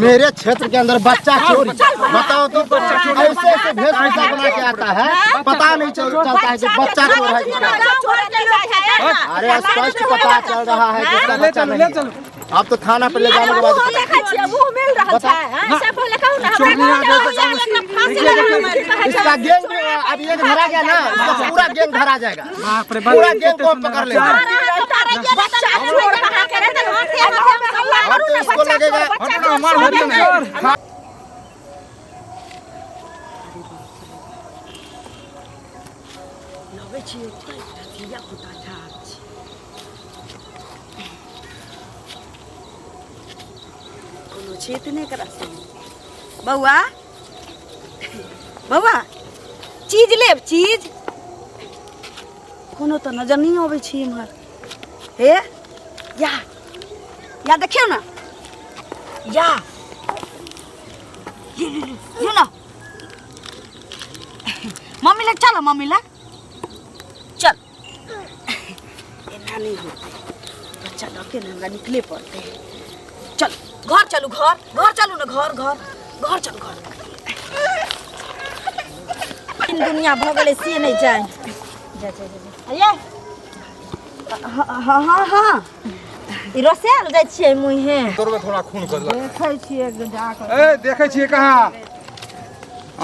मेरे क्षेत्र के अंदर बच्चा चोरी, बताओ तो ऐसे ऐसे भेषभूषा बना के आता है, पता नहीं चलता है कि बच्चा चोर है। अरे स्पष्ट पता चल रहा है कि इसका बच्चा नहीं है। आप तो थाना पे ले जाने के बाद इसका गैंग अब ये धरा गया ना, तो पूरा गैंग धरा जाएगा, पूरा गैंग को पकड़ लेगा। और तो इसको लगेगा बउआ बउआ चीज लेब चीज कोनो तो नजर नहीं आवे छी इम्हर। हे या देखियो ना या ये ना मम्मी लग चलो मम्मी लग चल। एना नहीं होते बच्चा लगे ना हमरा निकले पड़ते। चल घर चलू घर चलू ना घर चलू घर। इन दुनिया भ गेले से नहीं जाए अये हाँ ई रसेल जाय छियै मुहे तोरबे थोड़ा खून कर ला देखै छियै जाके। ए देखै छियै कहाँ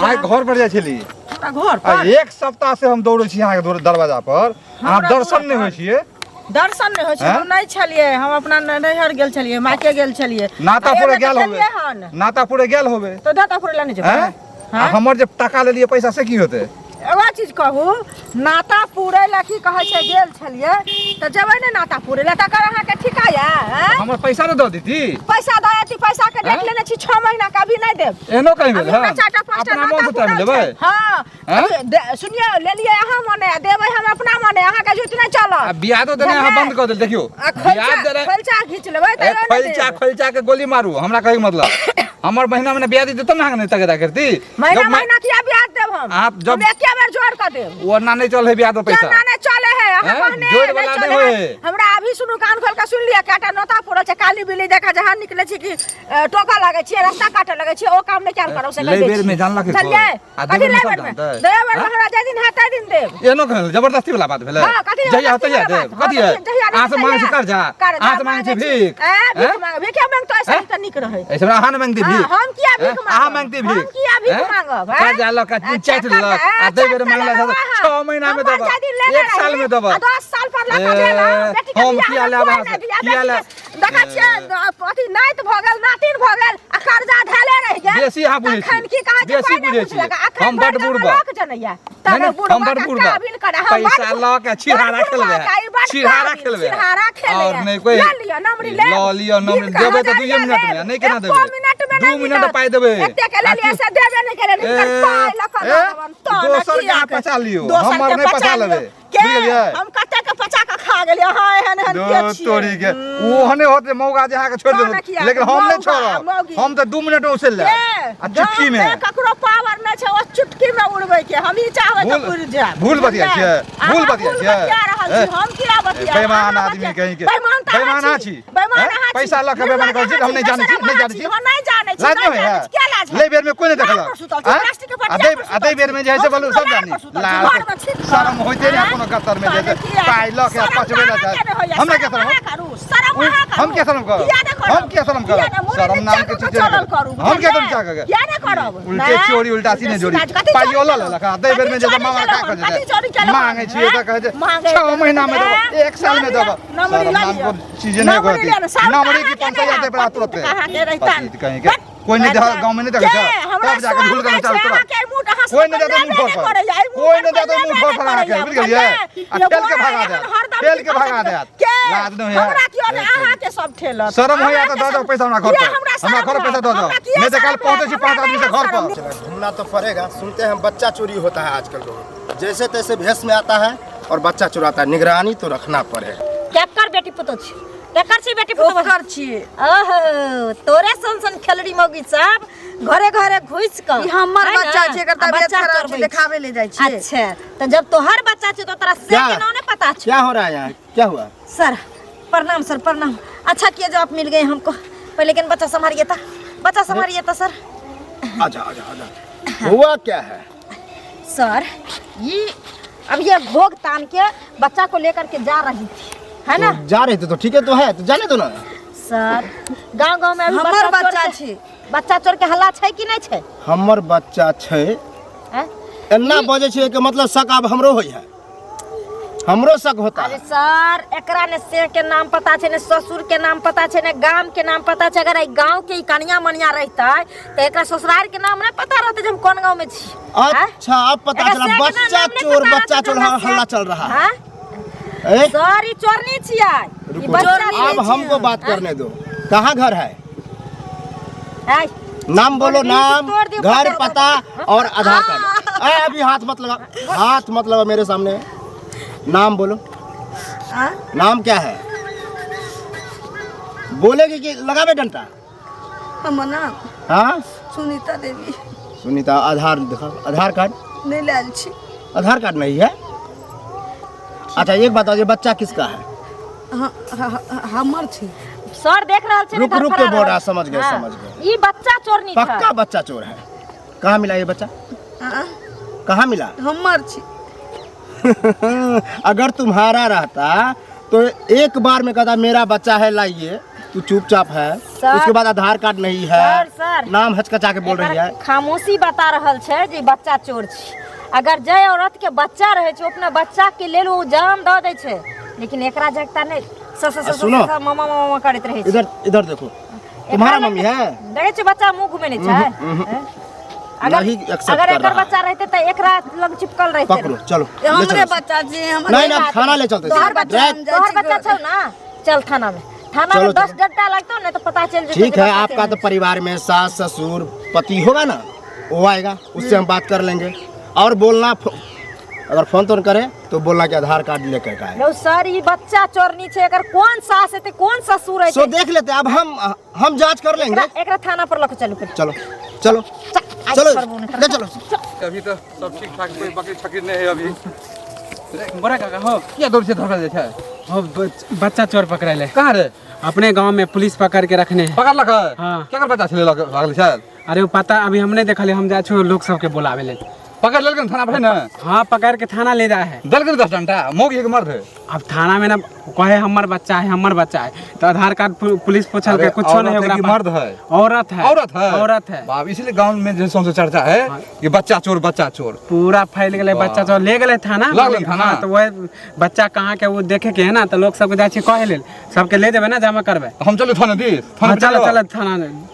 आइ घर पर जाय छली घर पर एक सप्ताह से हम दौड़ै छी अहाँ के दरवाजा पर, अहाँ दर्शन नहीं होय छियै। दर्शन नहीं हो छै, हम नहीं छलिए, हम अपना नैहर गेल छलिए, मायके गेल छलिए, नातापुर गेल होबे, नातापुर गेल होबे तो नातापुर ला नहीं जेबै। हमर जे टाका लेलिए पैसा से की होते? एगो चीज कहू, नातापुर ला की कहै छै गेल छलिए त जेबै ने नातापुर ला तकर अहाँ के ठिका या हमर पैसा न द दीती। पैसा दयती, पैसा के देख लेने छी 6 महीना का भी नहीं देब। एनो कहि भेल हां अपना मन से टाइम लेबै। हां सुनिए ले लिए अहाँ मने देबै, हम अपना मने, अहाँ के झूठ नहीं चलत। आ बियादो देने अहाँ बंद कर देल। देखियो बियाद देले खलचा खींच लेबै त खलचा के गोली मारू, हमरा कहि मतलब हमर महीना में ब्याज देतौ ना, नहीं तगड़ा करती महीना किया ब्याज देब हम? आप जब एक बार जोड़ कर देब, वो ना नहीं चल है ब्याज पैसा ना नहीं चले है। अहाँ कहने जोड़ वाला नहीं होए। हमरा अभी सुनु, कान खोल के सुन लिया, काटा नोता पुरो छै, काली बिल्ली देखा जहां निकले छी कि टोका लागे छी, रास्ता काटे लागे छी, ओ काम नहीं क्या करो से ले बेर में जानला के चलिए कथि ले बेर में देब, हमरा जे दिन हाथ दिन देब। एनो कहल जबरदस्ती वाला बात भेले। जहिया तहिया देब कथि है? आ से मांग से कर जा, आ से मांग से भीख भीख मांग तो ऐसे त निक रहे। ऐसे अहाँ मांगती भीख, हम किया भीख मांग? अहाँ मांगती भीख, हम किया भीख मांगब? कर जा लो का चाट लो आ दे बेर मांगला 6 महीना में देब, 1 साल में देब, 10 साल पर लगा देला। बेटी के हम किया लेब, किया ले देखा छियै अथी नाइत भ गेल, नातिन भ गेल, आ कर्जा धैले रह गेल। बेसी अहाँ बुझै छी, बेसी बुझै छी, हम बड बुढ़बा, हम बड बुढ़बा। पैसा ल के छिहारा खेलबे, छिहारा खेलबे और नहीं कोई ल लियो नंबर देबे तो 2 मिनट में, नहीं केना देबे 2 मिनट पाई देबे। एते के लिए से देबे नहीं केले, निकर पाई ल कर देबन तो दोसर के पचा लियो, हमर नहीं पचा लेबे। हम कते के पचा के खा गेलिए। हां एहन एहन के छी तोरी के ओहने होते मौगा जे के छोड़ देबे, लेकिन हम नहीं छोड़ब, हम तो 2 मिनट में उछल ले आ चुटकी में। ककरो पावर नहीं छै, ओ चुटकी में उड़बै के। हम ई चाहबै त उड़ जाय। भूल बतिया छै, भूल बतिया छै। हम किया बतिया? बेईमान आदमी कहीं के बेईमान छी, पैसा ल के बेईमान कर छी। हम नहीं जाने छी, नहीं जाने छी, हम नहीं जाने छी। लाज नहीं है ले बेर में कोई नहीं देखला। अदे बेर में जैसे बोलू सब जानी लाज शर्म होइते नहीं कोनो कतर में जैसे पाई ल के पचबे ना जाए। हम नहीं के शर्म हम क्या शर्म करो, हम क्या शर्म करो? शर्म नाम के चीज हम क्या तुम क्या करोगे? क्या नहीं करब? उल्टे चोरी उल्टा सीने जोड़ी पाइयो ल लखा दे बेर में जैसे मामा का कर दे मांगे छी त कहे 6 महीना में देब, 1 साल में देब। शर्म नाम को चीज नहीं करती। नमरी की पंचायत पे तुरंत कहीं के कोई नहीं गांव में नहीं देखा तब जाके भूल कर चालू करो। कोई नहीं जाता मुंह पर, कोई नहीं जाता मुंह पर फरा के बुझ गेलिए आ खेल के भगा दे, खेल के भगा दे। लाज नहीं है हमरा क्यों नहीं अहाँ के सब ठेलत? शर्म होया तो दो पैसा हमरा घर पर, हमरा घर पैसा दो नहीं तो कल पहुंचे छी 5 आदमी से घर पर। घूमना तो पड़ेगा। सुनते हैं बच्चा चोरी होता है आजकल, लोग जैसे तैसे भेष में आता है और बच्चा चुराता है। निगरानी तो रखना पड़ेगा। क्या कर बेटी पुतो छी, कर छी बेटी पुतो कर छी। ओहो तोरे सन खेलड़ी मौगी सब घरे घरे घुस के हमर बच्चा छै, एकर तबियत खराब छै, देखावे ले जाय छी। अच्छा तो जब तोहर बच्चा छै तो तोरा से के नहीं पता छै? क्या हो रहा है यहाँ? क्या हुआ? सर प्रणाम, सर प्रणाम। अच्छा किया जो आप मिल गए हमको, पहले लेकिन बच्चा संभालिए था। बच्चा संभालिए तो सर। आजा आजा आजा। हुआ क्या है? सर ये अब ये भोग तान के बच्चा को लेकर के जा रही थी, है ना? तो जा रहे थे तो ठीक है, तो है तो जाने दो ना। सर गांव में अभी हमर बच्चा चोर छै। के- बच्चा चोर के हल्ला छै कि नहीं छै? हमर बच्चा छै हैं? एना बजे छै के मतलब शक अब हमरो होई है, हमरो शक होता अरे है। सर एकरा ने से के नाम पता छै, ने ससुर के नाम पता छै, ने गांव के नाम पता छै। अगर ई गांव के कनिया मनिया रहता तो एकरा ससुराल के नाम नहीं पता रहते जे हम कौन गांव में छी। अच्छा अब पता चला बच्चा चोर हल्ला चल रहा है। ए? सर ई चोरनी छियै, ई रुको, बच्चा अब हमको बात करने दो। कहाँ घर है? है। नाम बोलो, नाम, तोड़ दियो, घर, पकड़, पता और आधार कार्ड। ए, अभी हाथ मत लगा, हाथ मत लगा मेरे सामने। नाम बोलो, नाम क्या है? बोलेगी कि लगावे डंडा? हमर नाम हाँ सुनीता देवी। सुनीता, आधार दिखाओ, आधार कार्ड। नहीं लायल छी। आधार कार्ड नहीं है? अच्छा एक बात ये बच्चा किसका है? हमर छी। सर देख रहल छै, रुक घर रुक फरा के बोल रहा, रहल। समझ गए हाँ। समझ गए। ई बच्चा चोरनी था। पक्का बच्चा चोर है। कहाँ मिला ये बच्चा? कहाँ मिला? हमर छी। अगर तुम्हारा रहता तो एक बार में कहता मेरा बच्चा है लाइए, तू चुपचाप है। उसके बाद आधार कार्ड नहीं है, सर नाम हचकचा के बोल रही है। खामोशी बता रहल छै जे बच्चा चोर छी। अगर जय औरत के बच्चा रहे छै अपने बच्चा के लेल वो जान दे दे छै, लेकिन एकरा जगता नहीं सुनो। मामा मामा करत रहे छै। इधर इधर देखो, तुम्हारा मम्मी है? देखे छै बच्चा मुंह घुमे नहीं छै। हैं? अगर नहीं accept अगर कर एकर रहा है। बच्चा रहते तो एकरा लग चिपकल रहते। पकड़ो चलो, ले हमरे चलो। बच्चा छी। हमर नहीं ना थाना ले चलते तोहर हैं। बच्चा डायरेक्ट- तोहर बच्चा छौ ना, चल थाना में। थाना चलो, में 10 चलो। डंडा लगता ना तो पता चल जेतै ठीक जे है, बच्चा आपका के तो परिवार में सास ससुर पति होगा ना, वो आएगा, उससे हम बात कर लेंगे। और बोलना अगर फोन तोन करे तो बोलना कि आधार कार्ड लेकर का है। लो सर ये बच्चा चोरनी छै, अगर कौन सास है कौन ससुर है सो देख लेते हैं, अब हम जांच कर लेंगे। एकरा थाना पर लेके चलो फिर। चलो चलो चलो ले चलो। अभी तो सब ठीक ठाक, कोई बकरी फकीर नहीं है अभी। बड़ा काका हो क्या दूर से धोखा दे छै? हो बच्चा चोर पकड़े ले कहाँ रे? अपने गांव में पुलिस पकड़ के रखने हैं। पकड़ लगा? हाँ। क्या कर बच्चा छले लागल छै? अरे वो पता अभी हमने देखा हम जा छो लोग सबके बुलावे ले। पकड़ लेलकन थाना पे ना? हाँ पकड़ के थाना ले जाए है। दलकन 10 डंडा मोग एक मर्द है। अब थाना में ना कहे हमर बच्चा है हमर बच्चा है, तो आधार कार्ड पुलिस पूछल के कुछ नहीं औरत है कि होगा। मर्द है? औरत है। औरत है? औरत है। बाप, इसलिए गांव में जैसे से चर्चा है कि बच्चा चोर बच्चा चोर। पूरा फैल गए, बच्चा चोर ले गए थाना। लगले थाना? हाँ, तो वह बच्चा कहाँ के वो देखे के है ना, तो लोग सबके जाए छी कहे ले सबके ले देवे ना जमा करवे। हम चलो थाना दी। हाँ चलो चलो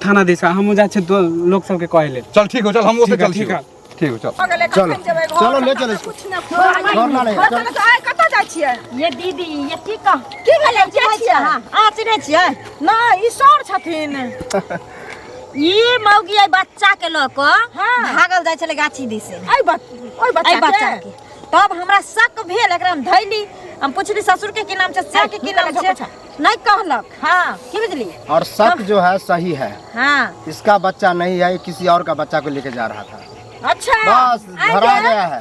थाना दिशा हम जाए छी दो लोग सबके कहे ले। चल ठीक हो, चल हम उसे चल ठीक है। ठीक हो चल। चलो चलो ले चलो इसको। छोड़ना नहीं है, चलो। कतऽ जाइ छियै? ये दीदी ये की कह की भेलै जाइ छियै? हां अहाँ चिन्है छियै? नहीं ई सर छथिन। ई मौगी आई बच्चा के ल क भागल जाइ छलै गाछी दिस से। ओइ बच्चा के तब हमरा शक भेल, एकरा हम धैली, हम पूछली ससुर के की नाम छै, से के की नाम छै, नहीं कहलक। हां की बुझली? और शक जो है सही है, हां इसका बच्चा नहीं है, किसी और का बच्चा को लेके जा रहा था। अच्छा बस धरा गया है।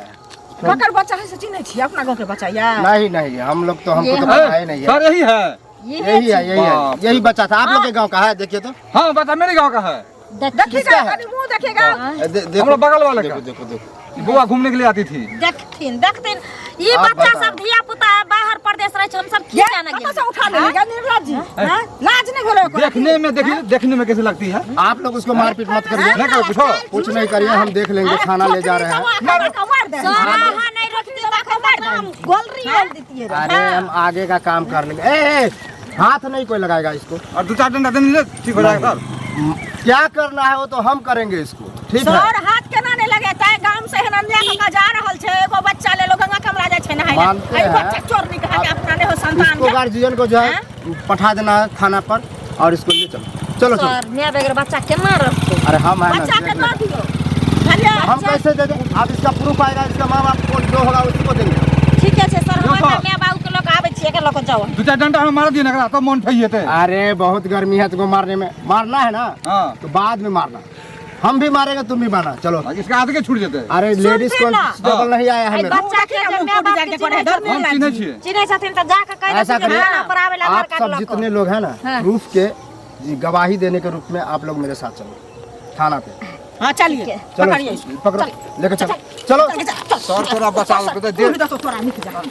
ककर बच्चा है से चिन्है छी? अपना गांव के बच्चा या? नहीं नहीं, हम लोग तो हमको तो पता ही नहीं है। सर यही है? यही है यही है, यही बच्चा था। आप लोग के गांव का है? देखिए तो। हाँ बच्चा मेरे गांव का है। देखिएगा कनी मुंह देखिएगा। देखो हमरा बगल वाले देखो का। देखो देखो। बुआ घूमने के लिए आती थी। देखथिन देखथिन ई आप बच्चा बताओ। सब धिया पुता बाहर प्रदेश रहे छै, हम सब की जाने कतऽ गेल। से उठा लेगा निर्लज जी? हैं? लाज नहीं भेलै ओकरा? देखने में देखिए, देखने में कैसे लगती है? आप लोग उसको मारपीट मत करिए, नहीं करो पूछो। कुछ नहीं करिए, हम देख लेंगे, थाना ले जा रहे हैं। मार दे। सराहा नहीं रखती तो हम गोलरी बोल देती है। अरे हम आगे का काम कर लेंगे। ए, हाथ नहीं कोई लगाएगा इसको। और 2-4 डंडा देने ले, ठीक हो जाएगा सर। क्या करना है वो तो हम करेंगे इसको, ठीक है? सर हाथ केना नहीं लगेता है? गांव से हनंदिया का जा रहल छै, एगो बच्चा ले लो गंगा कमरा जाय छै नहाय। मानते हैं। बच्चा चोर नहीं कहा के अपना ने हो संतान इसको के। गार्जियन को जो है पठा देना है थाना पर, और इसको ले चलो। चलो चलो। सर मैं बगैर बच्चा केना रहते? अरे हम है ना, बच्चा के देख दो लेंगे। दियो। धन्य हम कैसे दे दें? आप इसका प्रूफ आएगा, इसका माँ बाप को जो होगा उसको देंगे। ठीक है सर, देखो। हम मैं बाबू के लोग आवे छिए के लोग जाओ। 2-4 डंडा हम मार दिए ना तो मन ठइए थे। अरे बहुत गर्मी है, तुमको मारने में मारना है ना, हाँ। तो बाद में मारना। हम भी मारेंगे, तुम भी मारना। चलो। इसका आगे छूट जाते हैं। अरे लेडीज कांस्टेबल नहीं आया है मेरा। बच्चा के जब मैं बाप के चिन्है हम चिन्हे छिए। चिन्है छथिन त जाके कह ऐसा देथिन करिए, थाना पर आवे ला आप सब जितने लोग हैं ना, प्रूफ के गवाही देने के रूप में आप लोग मेरे साथ चलो थाना पे। हाँ चलिए, चलो पकड़ो, लेके चलो चलो। सर थोड़ा बचाओ, तोरा निक जा।